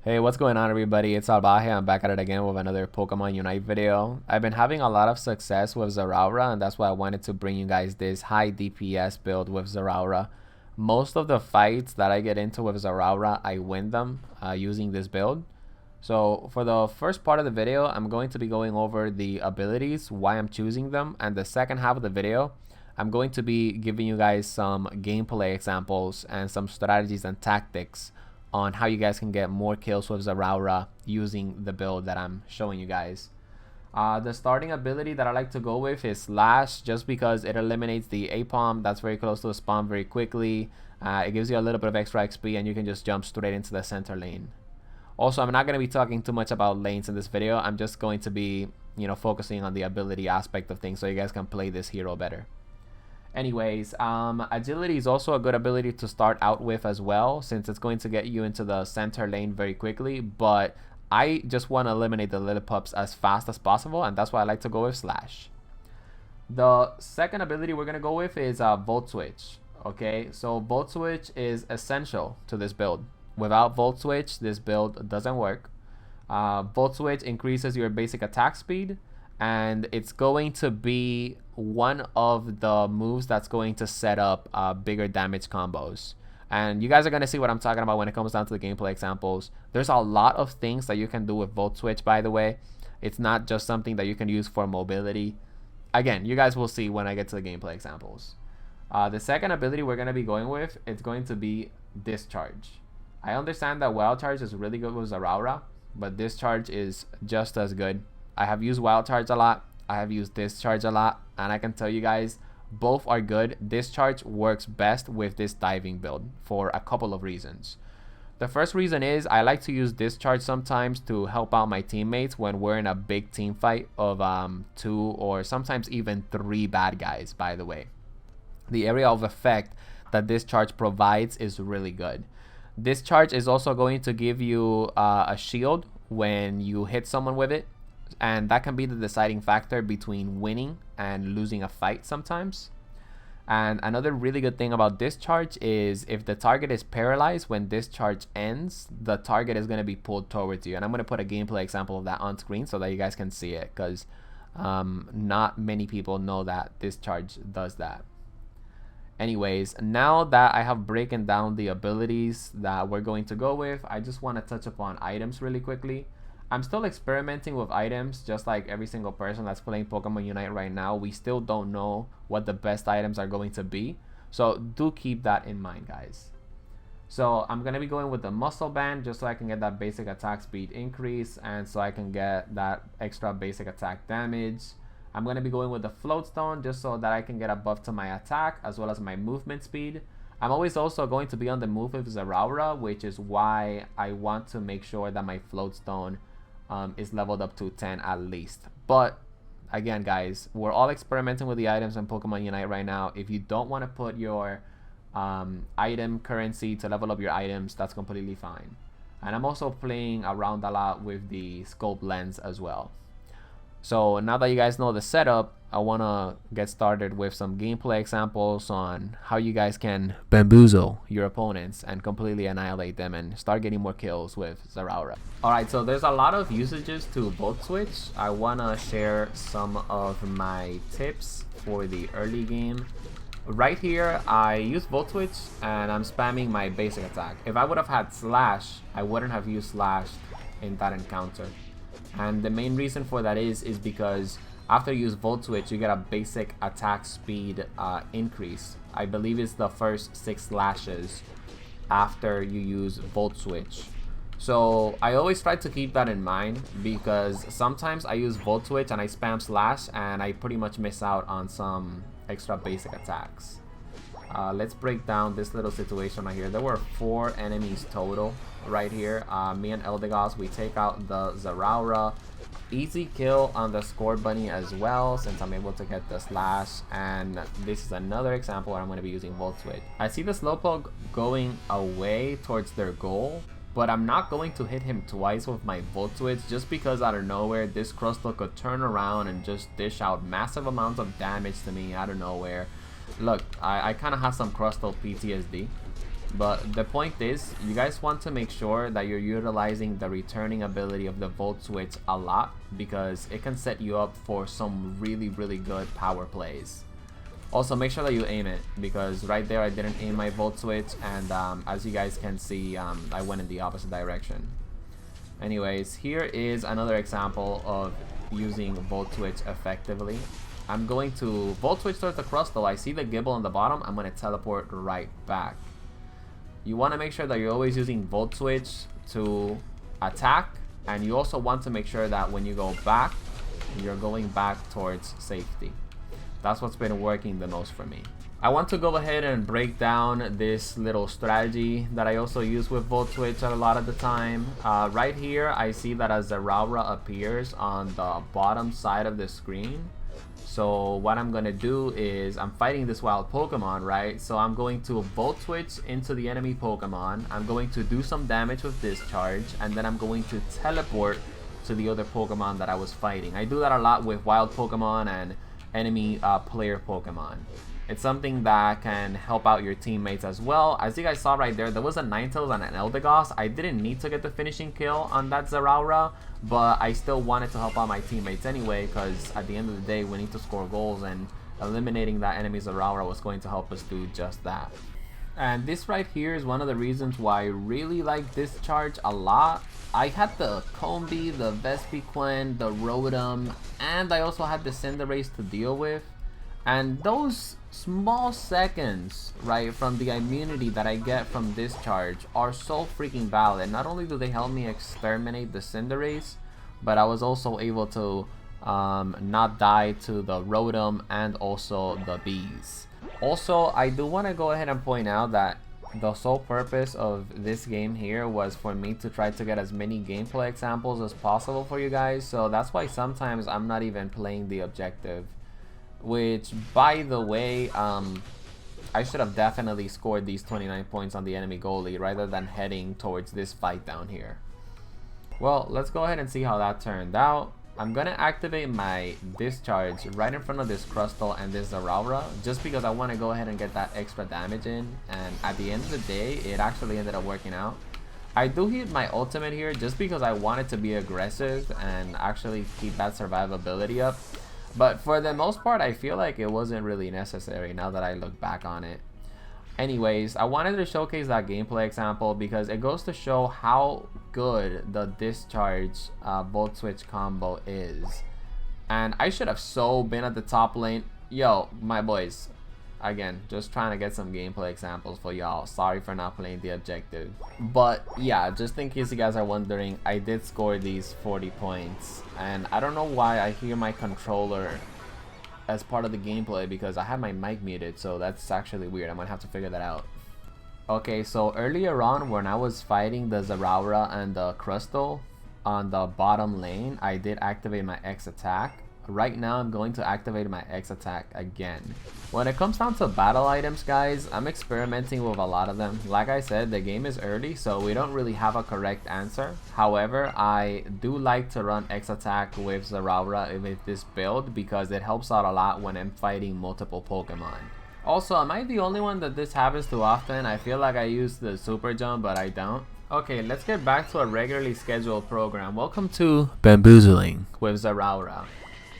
Hey, what's going on everybody? It's Albaje. I'm back at it again with another Pokemon Unite video. I've been having a lot of success with Zeraora, and that's why I wanted to bring you guys this high DPS build with Zeraora. Most of the fights that I get into with Zeraora, I win them using this build. So for the first part of the video, I'm going to be going over the abilities, why I'm choosing them, and the second half of the video, I'm going to be giving you guys some gameplay examples and some strategies and tactics on how you guys can get more kills with Zeraora using the build that I'm showing you guys. The starting ability that I like to go with is Slash, just because it eliminates the A-Palm that's very close to the spawn very quickly. It gives you a little bit of extra XP and you can just jump straight into the center lane. Also, I'm not going to be talking too much about lanes in this video. I'm just going to be, focusing on the ability aspect of things so you guys can play this hero better. Anyways, agility is also a good ability to start out with as well, since it's going to get you into the center lane very quickly, but I just want to eliminate the Lillipups as fast as possible, and that's why I like to go with Slash. The second ability we're going to go with is Volt Switch. Okay, so Volt Switch is essential to this build. Without Volt Switch, this build doesn't work. Volt Switch increases your basic attack speed, and it's going to be one of the moves that's going to set up bigger damage combos. And you guys are going to see what I'm talking about when it comes down to the gameplay examples. There's a lot of things that you can do with Volt Switch, by the way. It's not just something that you can use for mobility. Again, you guys will see when I get to the gameplay examples. The second ability we're going to be going with, it's going to be Discharge. I understand that Wild Charge is really good with Zeraora, but Discharge is just as good. I have used Wild Charge a lot, I have used Discharge a lot, and I can tell you guys both are good. Discharge works best with this diving build for a couple of reasons. The first reason is I like to use Discharge sometimes to help out my teammates when we're in a big team fight of 2 or sometimes even 3 bad guys, by the way. The area of effect that Discharge provides is really good. Discharge is also going to give you a shield when you hit someone with it, and that can be the deciding factor between winning and losing a fight sometimes. And another really good thing about Discharge is if the target is paralyzed when Discharge ends, the target is going to be pulled towards you. And I'm going to put a gameplay example of that on screen so that you guys can see it, because not many people know that Discharge does that. Anyways, now that I have broken down the abilities that we're going to go with, I just want to touch upon items really quickly. I'm still experimenting with items, just like every single person that's playing Pokemon Unite right now. We still don't know what the best items are going to be, so do keep that in mind, guys. So I'm going to be going with the Muscle Band just so I can get that basic attack speed increase and so I can get that extra basic attack damage. I'm going to be going with the Float Stone just so that I can get a buff to my attack as well as my movement speed. I'm always also going to be on the move with Zeraora, which is why I want to make sure that my Float Stone is leveled up to 10 at least. But again, guys, we're all experimenting with the items in Pokemon Unite right now. If you don't want to put your item currency to level up your items, that's completely fine. And I'm also playing around a lot with the scope lens as well. So now that you guys know the setup, I want to get started with some gameplay examples on how you guys can bamboozle your opponents and completely annihilate them and start getting more kills with Zeraora. Alright, so there's a lot of usages to Volt Switch. I want to share some of my tips for the early game. Right here, I use Volt Switch and I'm spamming my basic attack. If I would have had Slash, I wouldn't have used Slash in that encounter. And the main reason for that is because after you use Volt Switch, you get a basic attack speed increase. I believe it's the first 6 slashes after you use Volt Switch. So I always try to keep that in mind, because sometimes I use Volt Switch and I spam Slash and I pretty much miss out on some extra basic attacks. Let's break down this little situation right here. There were 4 enemies total right here. Me and Eldegoss, we take out the Zeraora. Easy kill on the Score Bunny as well, since I'm able to get the Slash. And this is another example where I'm going to be using Volt Switch. I see the Slowpoke going away towards their goal, but I'm not going to hit him twice with my Volt Switch, just because out of nowhere this Crustle could turn around and just dish out massive amounts of damage to me out of nowhere. Look, I kind of have some Crustle PTSD. But the point is, you guys want to make sure that you're utilizing the returning ability of the Volt Switch a lot, because it can set you up for some really good power plays. Also, make sure that you aim it, because right there I didn't aim my Volt Switch, and as you guys can see, I went in the opposite direction. Anyways, here is another example of using Volt Switch effectively. I'm going to Volt Switch towards the Crustal. I see the Gibble on the bottom. I'm going to teleport right back. You want to make sure that you're always using Volt Switch to attack, and you also want to make sure that when you go back, you're going back towards safety. That's what's been working the most for me. I want to go ahead and break down this little strategy that I also use with Volt Switch a lot of the time. Right here, I see that a Zeraora appears on the bottom side of the screen. So what I'm gonna do is, I'm fighting this wild Pokemon, right? So I'm going to Volt Switch into the enemy Pokemon. I'm going to do some damage with Discharge, and then I'm going to teleport to the other Pokemon that I was fighting. I do that a lot with wild Pokemon and enemy player Pokemon. It's something that can help out your teammates as well. As you guys saw right there was a Ninetales and an Eldegoss. I didn't need to get the finishing kill on that Zeraora, but I still wanted to help out my teammates anyway, because at the end of the day, we need to score goals, and eliminating that enemy Zeraora was going to help us do just that. And this right here is one of the reasons why I really like Discharge a lot. I had the Combi, the Vespiquen, the Rotom, and I also had the Cinderace to deal with. And those small seconds, right, from the immunity that I get from Discharge are so freaking valid. Not only do they help me exterminate the Cinderace, but I was also able to not die to the Rotom and also the bees. Also, I do want to go ahead and point out that the sole purpose of this game here was for me to try to get as many gameplay examples as possible for you guys. So that's why sometimes I'm not even playing the objective. Which, by the way, I should have definitely scored these 29 points on the enemy goalie rather than heading towards this fight down here. Well, let's go ahead and see how that turned out. I'm gonna activate my Discharge right in front of this Crustal and this Zeraora, just because I want to go ahead and get that extra damage in, and at the end of the day, it actually ended up working out. I do hit my ultimate here just because I wanted to be aggressive and actually keep that survivability up. But for the most part, I feel like it wasn't really necessary now that I look back on it. Anyways, I wanted to showcase that gameplay example because it goes to show how good the Discharge Volt Switch combo is. And I should have so been at the top lane. Yo, my boys. Again, just trying to get some gameplay examples for y'all. Sorry for not playing the objective. But yeah, just in case you guys are wondering, I did score these 40 points. And I don't know why I hear my controller as part of the gameplay, because I have my mic muted, so that's actually weird. I might have to figure that out. Okay, so earlier on when I was fighting the Zeraora and the Crustal on the bottom lane, I did activate my X attack. Right now I'm going to activate my X attack again. When it comes down to battle items, guys, I'm experimenting with a lot of them. Like I said, the game is early, so we don't really have a correct answer. However, I do like to run X attack with Zeraora with this build because it helps out a lot when I'm fighting multiple Pokemon. Also, am I the only one that this happens to often? I feel like I use the super jump, but I don't. Okay, let's get back to a regularly scheduled program. Welcome to Bamboozling with Zeraora.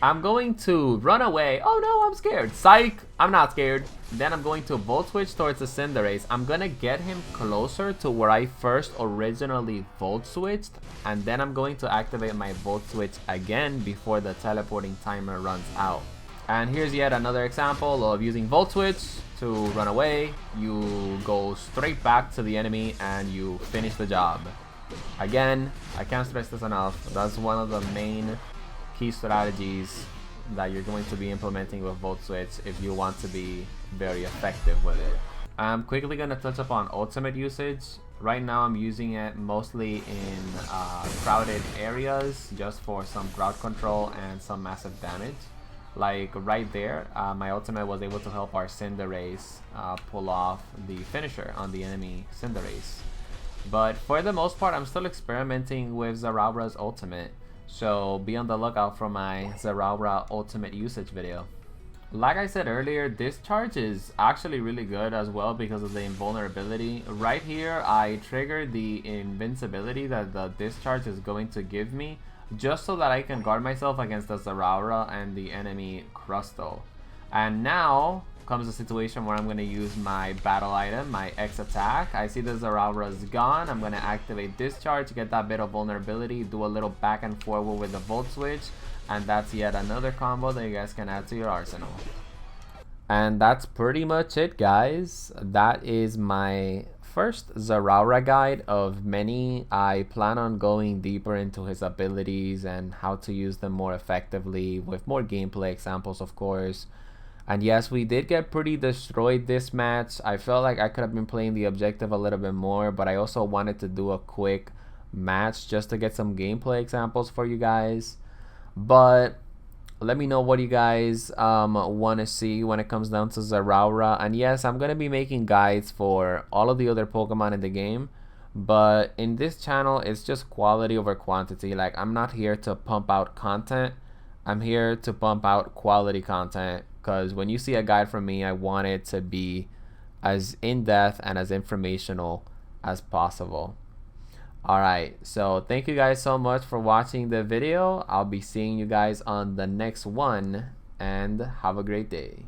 I'm going to run away. Oh no, I'm scared. Psych, I'm not scared. Then I'm going to Volt Switch towards the Cinderace. I'm gonna get him closer to where I first originally Volt Switched, and then I'm going to activate my Volt Switch again before the teleporting timer runs out. And here's yet another example of using Volt Switch to run away. You go straight back to the enemy and you finish the job. Again, I can't stress this enough. That's one of the main key strategies that you're going to be implementing with Volt Switch if you want to be very effective with it. I'm quickly going to touch upon ultimate usage. Right now I'm using it mostly in crowded areas just for some crowd control and some massive damage. Like right there, my ultimate was able to help our Cinderace pull off the finisher on the enemy Cinderace. But for the most part, I'm still experimenting with Zeraora's ultimate. So be on the lookout for my Zeraora ultimate usage video. Like I said earlier, Discharge is actually really good as well because of the invulnerability. Right here, I triggered the invincibility that the Discharge is going to give me, just so that I can guard myself against the Zeraora and the enemy Crustle. And now comes a situation where I'm going to use my battle item, my X attack. I see the Zeraora is gone. I'm going to activate Discharge, get that bit of vulnerability, do a little back and forward with the Volt Switch, and that's yet another combo that you guys can add to your arsenal. And that's pretty much it, guys. That is my first Zeraora guide of many. I plan on going deeper into his abilities and how to use them more effectively with more gameplay examples, of course. And yes, we did get pretty destroyed this match. I felt like I could have been playing the objective a little bit more, but I also wanted to do a quick match just to get some gameplay examples for you guys. But let me know what you guys want to see when it comes down to Zeraora. And yes, I'm going to be making guides for all of the other Pokemon in the game. But in this channel, it's just quality over quantity. Like, I'm not here to pump out content. I'm here to pump out quality content. Because when you see a guide from me, I want it to be as in-depth and as informational as possible. Alright, so thank you guys so much for watching the video. I'll be seeing you guys on the next one, and have a great day.